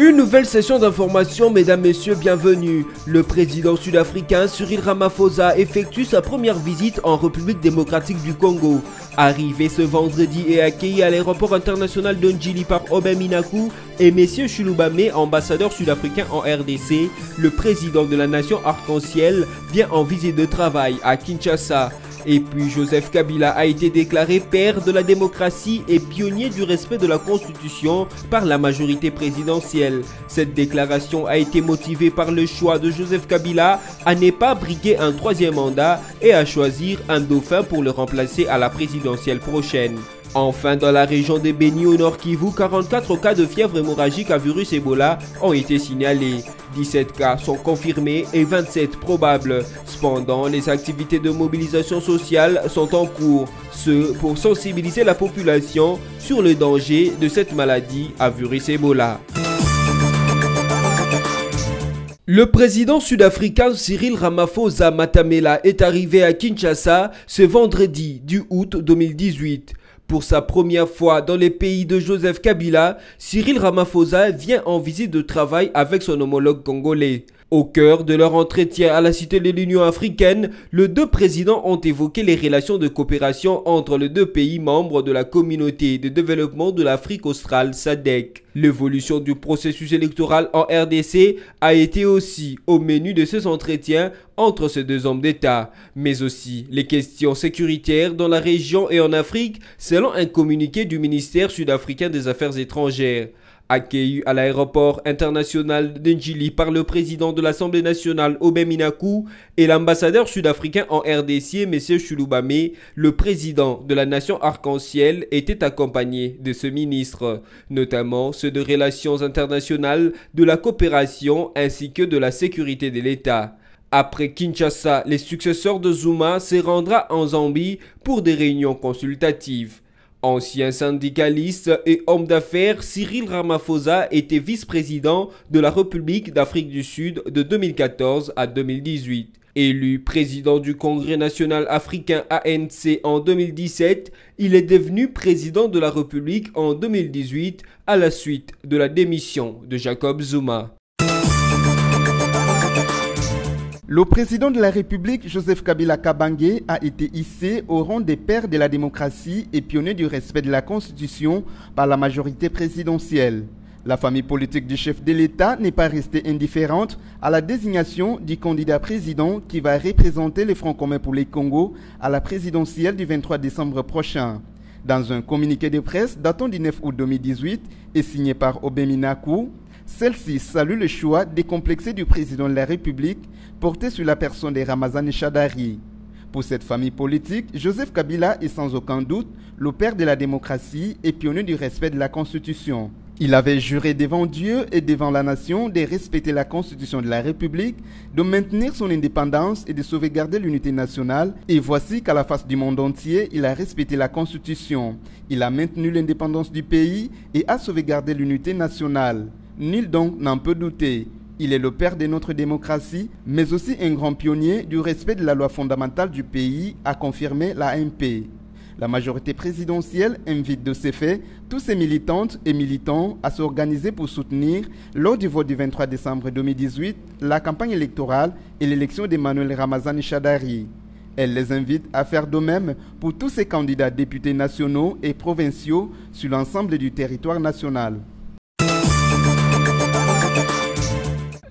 Une nouvelle session d'information, mesdames, messieurs, bienvenue. Le président sud-africain Cyril Ramaphosa effectue sa première visite en République démocratique du Congo. Arrivé ce vendredi et accueilli à l'aéroport international de Njili par Aubin Minaku et M. Shilubame, ambassadeur sud-africain en RDC, le président de la nation arc-en-ciel vient en visite de travail à Kinshasa. Et puis Joseph Kabila a été déclaré père de la démocratie et pionnier du respect de la Constitution par la majorité présidentielle. Cette déclaration a été motivée par le choix de Joseph Kabila à ne pas briguer un troisième mandat et à choisir un dauphin pour le remplacer à la présidentielle prochaine. Enfin, dans la région de Beni au Nord Kivu, 44 cas de fièvre hémorragique à virus Ebola ont été signalés. 17 cas sont confirmés et 27 probables. Cependant, les activités de mobilisation sociale sont en cours, ce pour sensibiliser la population sur le danger de cette maladie à virus Ebola. Le président sud-africain Cyril Ramaphosa Matamela est arrivé à Kinshasa ce vendredi du août 2018. Pour sa première fois dans les pays de Joseph Kabila, Cyril Ramaphosa vient en visite de travail avec son homologue congolais. Au cœur de leur entretien à la Cité de l'Union africaine, les deux présidents ont évoqué les relations de coopération entre les deux pays membres de la communauté de développement de l'Afrique australe SADC. L'évolution du processus électoral en RDC a été aussi au menu de ces entretiens entre ces deux hommes d'État, mais aussi les questions sécuritaires dans la région et en Afrique, selon un communiqué du ministère sud-africain des Affaires étrangères. Accueilli à l'aéroport international de Njili par le président de l'Assemblée nationale Aubin Minaku et l'ambassadeur sud-africain en RDC M. Shilubame, le président de la nation arc-en-ciel était accompagné de ce ministre, notamment ceux de relations internationales, de la coopération ainsi que de la sécurité de l'État. Après Kinshasa, les successeurs de Zuma se rendra en Zambie pour des réunions consultatives. Ancien syndicaliste et homme d'affaires, Cyril Ramaphosa était vice-président de la République d'Afrique du Sud de 2014 à 2018. Élu président du Congrès national africain ANC en 2017, il est devenu président de la République en 2018 à la suite de la démission de Jacob Zuma. Le président de la République, Joseph Kabila Kabange, a été hissé au rang des pères de la démocratie et pionnier du respect de la Constitution par la majorité présidentielle. La famille politique du chef de l'État n'est pas restée indifférente à la désignation du candidat président qui va représenter les Front commun pour les Congo à la présidentielle du 23 décembre prochain. Dans un communiqué de presse datant du 9 août 2018 et signé par Aubin Minaku, celle-ci salue le choix décomplexé du président de la République porté sur la personne de Ramazani Shadary. Pour cette famille politique, Joseph Kabila est sans aucun doute le père de la démocratie et pionnier du respect de la Constitution. Il avait juré devant Dieu et devant la nation de respecter la Constitution de la République, de maintenir son indépendance et de sauvegarder l'unité nationale. Et voici qu'à la face du monde entier, il a respecté la Constitution. Il a maintenu l'indépendance du pays et a sauvegardé l'unité nationale. Nul donc n'en peut douter. Il est le père de notre démocratie, mais aussi un grand pionnier du respect de la loi fondamentale du pays, a confirmé l'AMP. La majorité présidentielle invite de ces faits tous ses militantes et militants à s'organiser pour soutenir, lors du vote du 23 décembre 2018, la campagne électorale et l'élection d'Emmanuel Ramazani Shadary. Elle les invite à faire de même pour tous ces candidats députés nationaux et provinciaux sur l'ensemble du territoire national.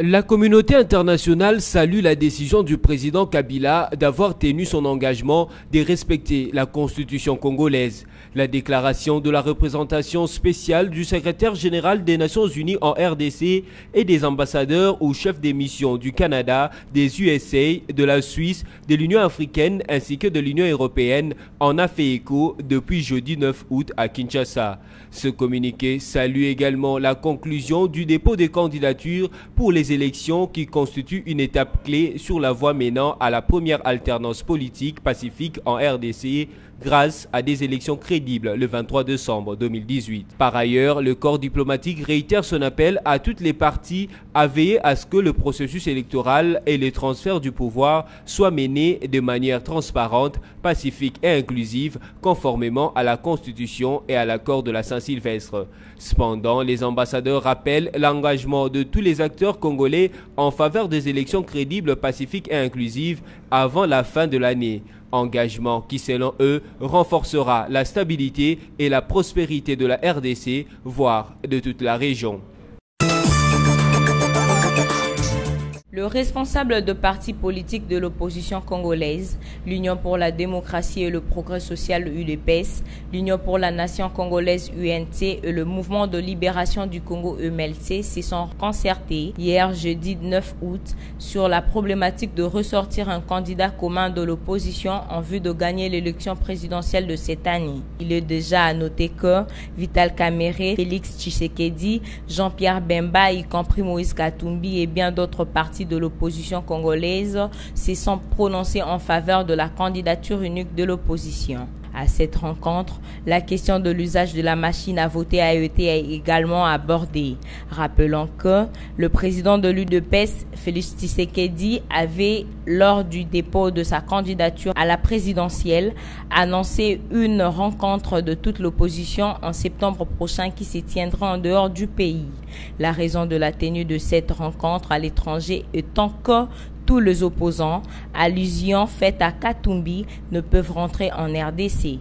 La communauté internationale salue la décision du président Kabila d'avoir tenu son engagement de respecter la constitution congolaise. La déclaration de la représentation spéciale du secrétaire général des Nations Unies en RDC et des ambassadeurs ou chefs des missions du Canada, des USA, de la Suisse, de l'Union africaine ainsi que de l'Union européenne en a fait écho depuis jeudi 9 août à Kinshasa. Ce communiqué salue également la conclusion du dépôt des candidatures pour les élections qui constituent une étape clé sur la voie menant à la première alternance politique pacifique en RDC grâce à des élections crédibles le 23 décembre 2018. Par ailleurs, le corps diplomatique réitère son appel à toutes les parties à veiller à ce que le processus électoral et le transfert du pouvoir soient menés de manière transparente, pacifique et inclusive, conformément à la Constitution et à l'accord de la Saint-Sylvestre. Cependant, les ambassadeurs rappellent l'engagement de tous les acteurs congolais en faveur des élections crédibles, pacifiques et inclusives avant la fin de l'année. Engagement qui, selon eux, renforcera la stabilité et la prospérité de la RDC, voire de toute la région. Le responsable de partis politiques de l'opposition congolaise, l'Union pour la démocratie et le progrès social UDPS, l'Union pour la nation congolaise UNT et le mouvement de libération du Congo MLC se sont concertés hier jeudi 9 août sur la problématique de ressortir un candidat commun de l'opposition en vue de gagner l'élection présidentielle de cette année. Il est déjà à noter que Vital Kamerhe, Félix Tshisekedi, Jean-Pierre Bemba, y compris Moïse Katumbi et bien d'autres partis de l'opposition congolaise se sont prononcés en faveur de la candidature unique de l'opposition. À cette rencontre, la question de l'usage de la machine à voter a été également abordée. Rappelons que le président de l'UDPS, Félix Tshisekedi, avait, lors du dépôt de sa candidature à la présidentielle, annoncé une rencontre de toute l'opposition en septembre prochain qui se tiendra en dehors du pays. La raison de la tenue de cette rencontre à l'étranger étant que tous les opposants, allusion faite à Katumbi, ne peuvent rentrer en RDC.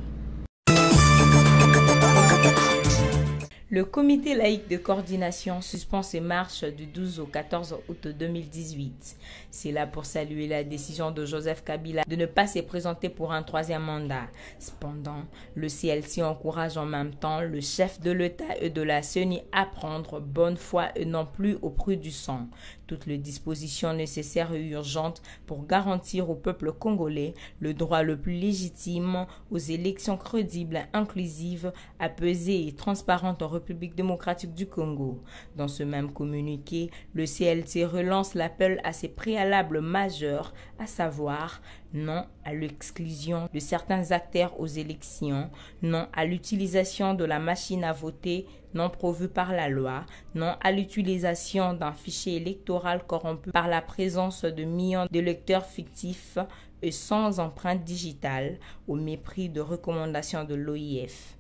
Le comité laïque de coordination suspend ses marches du 12 au 14 août 2018. C'est là pour saluer la décision de Joseph Kabila de ne pas se présenter pour un troisième mandat. Cependant, le CLC encourage en même temps le chef de l'État et de la CENI à prendre bonne foi et non plus au prix du sang toutes les dispositions nécessaires et urgentes pour garantir au peuple congolais le droit le plus légitime aux élections crédibles, inclusives, apaisées et transparentes en République démocratique du Congo. Dans ce même communiqué, le CLC relance l'appel à ses préalables majeurs, à savoir non à l'exclusion de certains acteurs aux élections, non à l'utilisation de la machine à voter non prévue par la loi, non à l'utilisation d'un fichier électoral corrompu par la présence de millions d'électeurs fictifs et sans empreinte digitale, au mépris de recommandations de l'OIF.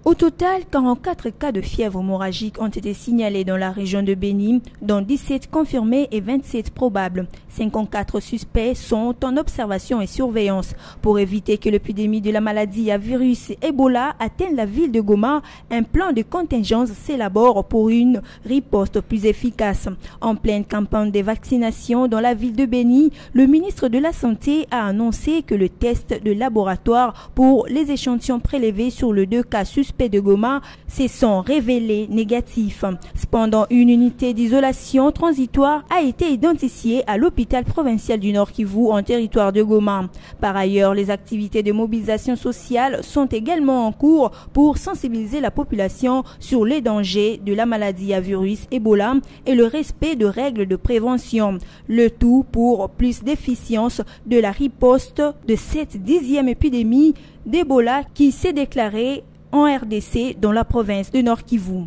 Au total, 44 cas de fièvre hémorragique ont été signalés dans la région de Beni, dont 17 confirmés et 27 probables. 54 suspects sont en observation et surveillance. Pour éviter que l'épidémie de la maladie à virus Ebola atteigne la ville de Goma, un plan de contingence s'élabore pour une riposte plus efficace. En pleine campagne de vaccination dans la ville de Beni, le ministre de la Santé a annoncé que le test de laboratoire pour les échantillons prélevés sur les 2 cas suspects de Goma se sont révélés négatifs. Cependant, une unité d'isolation transitoire a été identifiée à l'hôpital provincial du Nord Kivu en territoire de Goma. Par ailleurs, les activités de mobilisation sociale sont également en cours pour sensibiliser la population sur les dangers de la maladie à virus Ebola et le respect de règles de prévention. Le tout pour plus d'efficience de la riposte de cette 10e épidémie d'Ebola qui s'est déclarée en RDC dans la province de Nord Kivu.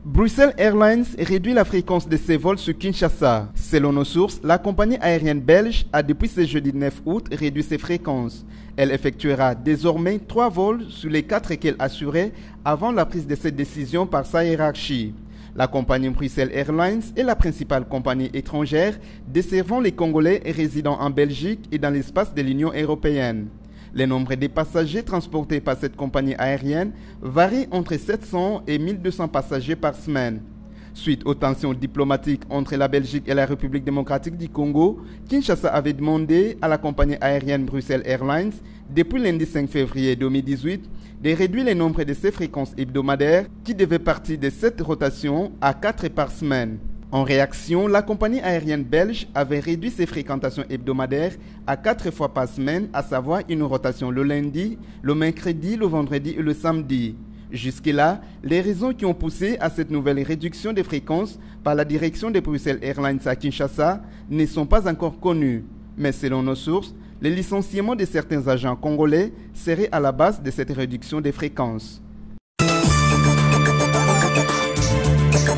Bruxelles Airlines réduit la fréquence de ses vols sur Kinshasa. Selon nos sources, la compagnie aérienne belge a depuis ce jeudi 9 août réduit ses fréquences. Elle effectuera désormais 3 vols sur les 4 qu'elle assurait avant la prise de cette décision par sa hiérarchie. La compagnie Bruxelles Airlines est la principale compagnie étrangère desservant les Congolais résidant en Belgique et dans l'espace de l'Union européenne. Le nombre de passagers transportés par cette compagnie aérienne varie entre 700 et 1200 passagers par semaine. Suite aux tensions diplomatiques entre la Belgique et la République démocratique du Congo, Kinshasa avait demandé à la compagnie aérienne Bruxelles Airlines, depuis lundi 5 février 2018, de réduire le nombre de ses fréquences hebdomadaires qui devaient partir de 7 rotations à 4 par semaine. En réaction, la compagnie aérienne belge avait réduit ses fréquentations hebdomadaires à 4 fois par semaine, à savoir une rotation le lundi, le mercredi, le vendredi et le samedi. Jusque-là, les raisons qui ont poussé à cette nouvelle réduction des fréquences par la direction de Bruxelles Airlines à Kinshasa ne sont pas encore connues. Mais selon nos sources, le licenciement de certains agents congolais serait à la base de cette réduction des fréquences.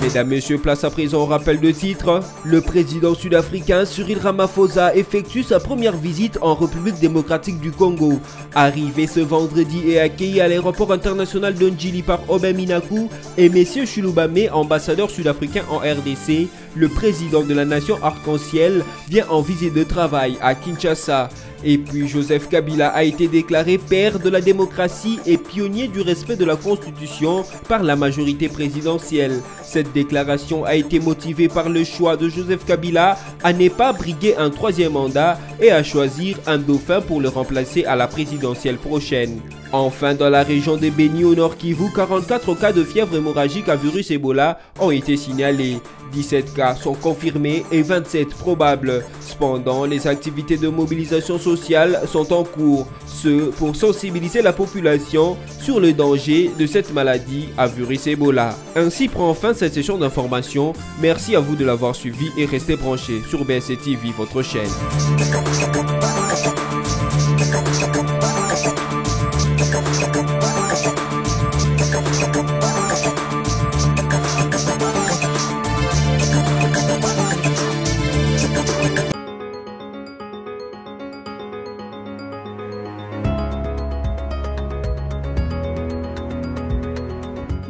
Mesdames, Messieurs, place à présent au rappel de titre. Le président sud-africain Cyril Ramaphosa effectue sa première visite en République démocratique du Congo. Arrivé ce vendredi et accueilli à l'aéroport international de Njili par Aubin Minaku et M. Chulubame, ambassadeur sud-africain en RDC, le président de la nation arc-en-ciel vient en visite de travail à Kinshasa. Et puis Joseph Kabila a été déclaré père de la démocratie et pionnier du respect de la Constitution par la majorité présidentielle. Cette déclaration a été motivée par le choix de Joseph Kabila à ne pas briguer un troisième mandat et à choisir un dauphin pour le remplacer à la présidentielle prochaine. Enfin, dans la région de Beni au Nord Kivu, 44 cas de fièvre hémorragique à virus Ebola ont été signalés. 17 cas sont confirmés et 27 probables. Cependant, les activités de mobilisation sociale sont en cours, ce pour sensibiliser la population sur le danger de cette maladie à virus Ebola. Ainsi prend fin cette session d'information. Merci à vous de l'avoir suivi et restez branchés sur BSC TV, votre chaîne.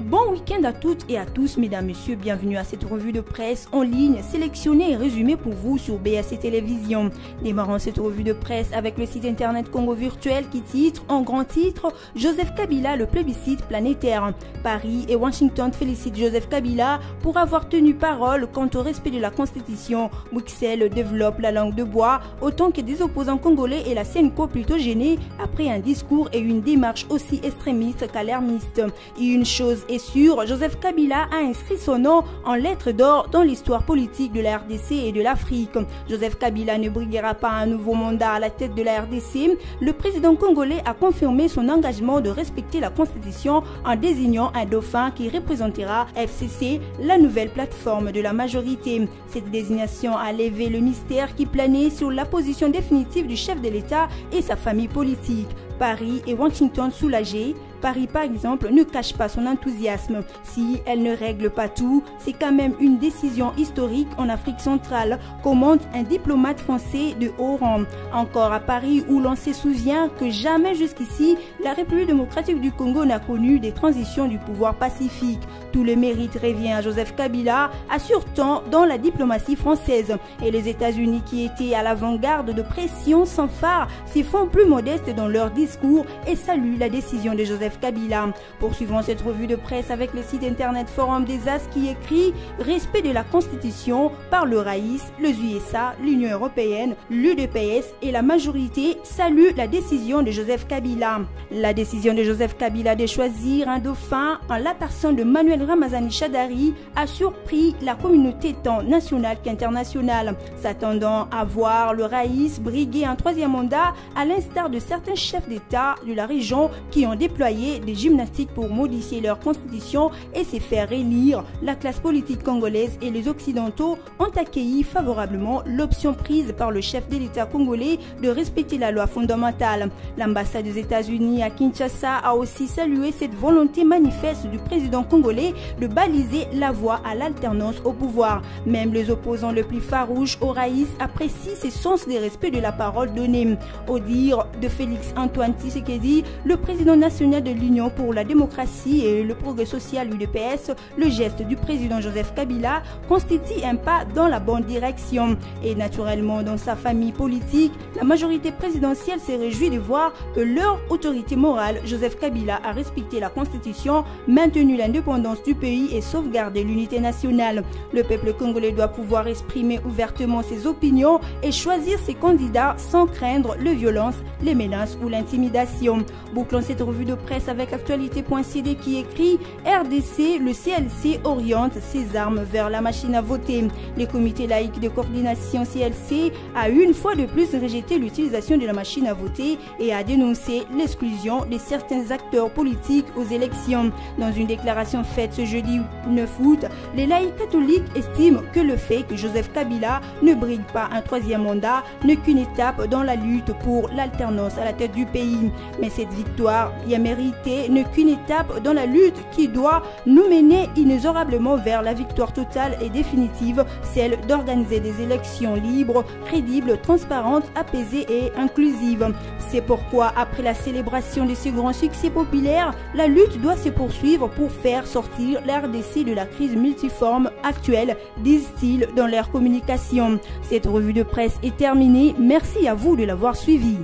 Bon week-end à toutes et à tous, mesdames, messieurs, bienvenue à cette revue de presse en ligne sélectionnée et résumée pour vous sur BSC Télévision. Démarrons cette revue de presse avec le site internet Congo Virtuel qui titre en grand titre Joseph Kabila, le plébiscite planétaire. Paris et Washington félicitent Joseph Kabila pour avoir tenu parole quant au respect de la Constitution. Bruxelles développe la langue de bois autant que des opposants congolais et la Senko plutôt gênés après un discours et une démarche aussi extrémiste qu'alarmiste. Et une chose est sûre, Joseph Kabila a inscrit son nom en lettres d'or dans l'histoire politique de la RDC et de l'Afrique. Joseph Kabila ne briguera pas un nouveau mandat à la tête de la RDC. Le président congolais a confirmé son engagement de respecter la Constitution en désignant un dauphin qui représentera FCC, la nouvelle plateforme de la majorité. Cette désignation a levé le mystère qui planait sur la position définitive du chef de l'État et sa famille politique. Paris et Washington soulagés. Paris, par exemple, ne cache pas son enthousiasme. Si elle ne règle pas tout, c'est quand même une décision historique en Afrique centrale, commente un diplomate français de haut rang. Encore à Paris, où l'on se souvient que jamais jusqu'ici, la République démocratique du Congo n'a connu des transitions du pouvoir pacifique. Tout le mérite revient à Joseph Kabila, assure-t-on dans la diplomatie française. Et les États-Unis, qui étaient à l'avant-garde de pression sans phare, s'y font plus modestes dans leur discours et saluent la décision de Joseph Kabila. Poursuivons cette revue de presse avec le site internet Forum des As qui écrit « Respect de la Constitution par le RAIS, les USA, l'Union européenne, l'UDPS et la majorité saluent la décision de Joseph Kabila. » La décision de Joseph Kabila de choisir un dauphin en la personne de Manuel Ramazani Shadari a surpris la communauté tant nationale qu'internationale, s'attendant à voir le RAIS briguer un troisième mandat à l'instar de certains chefs d'État de la région qui ont déployé des gymnastiques pour modifier leur constitution et se faire élire. La classe politique congolaise et les Occidentaux ont accueilli favorablement l'option prise par le chef de l'État congolais de respecter la loi fondamentale. L'ambassade des États-Unis à Kinshasa a aussi salué cette volonté manifeste du président congolais de baliser la voie à l'alternance au pouvoir. Même les opposants les plus farouches au RAIS apprécient ce sens des respects de la parole donnée. Au dire de Félix Antoine Tshisekedi, le président national de l'Union pour la démocratie et le progrès social UDPS, le geste du président Joseph Kabila constitue un pas dans la bonne direction. Et naturellement, dans sa famille politique, la majorité présidentielle s'est réjouie de voir que leur autorité morale, Joseph Kabila, a respecté la Constitution, maintenu l'indépendance du pays et sauvegardé l'unité nationale. Le peuple congolais doit pouvoir exprimer ouvertement ses opinions et choisir ses candidats sans craindre les violences, les menaces ou l'intimidation. l'intimidation. Bouclons cette revue de presse avec actualité.cd qui écrit RDC, le CLC oriente ses armes vers la machine à voter. Le comité laïque de coordination CLC a une fois de plus rejeté l'utilisation de la machine à voter et a dénoncé l'exclusion de certains acteurs politiques aux élections. Dans une déclaration faite ce jeudi 9 août, les laïcs catholiques estiment que le fait que Joseph Kabila ne brigue pas un troisième mandat n'est qu'une étape dans la lutte pour l'alternance à la tête du pays. Mais cette victoire bien méritée n'est qu'une étape dans la lutte qui doit nous mener inexorablement vers la victoire totale et définitive, celle d'organiser des élections libres, crédibles, transparentes, apaisées et inclusives. C'est pourquoi, après la célébration de ces grands succès populaires, la lutte doit se poursuivre pour faire sortir la RDC de la crise multiforme actuelle, disent-ils dans leur communication. Cette revue de presse est terminée. Merci à vous de l'avoir suivie.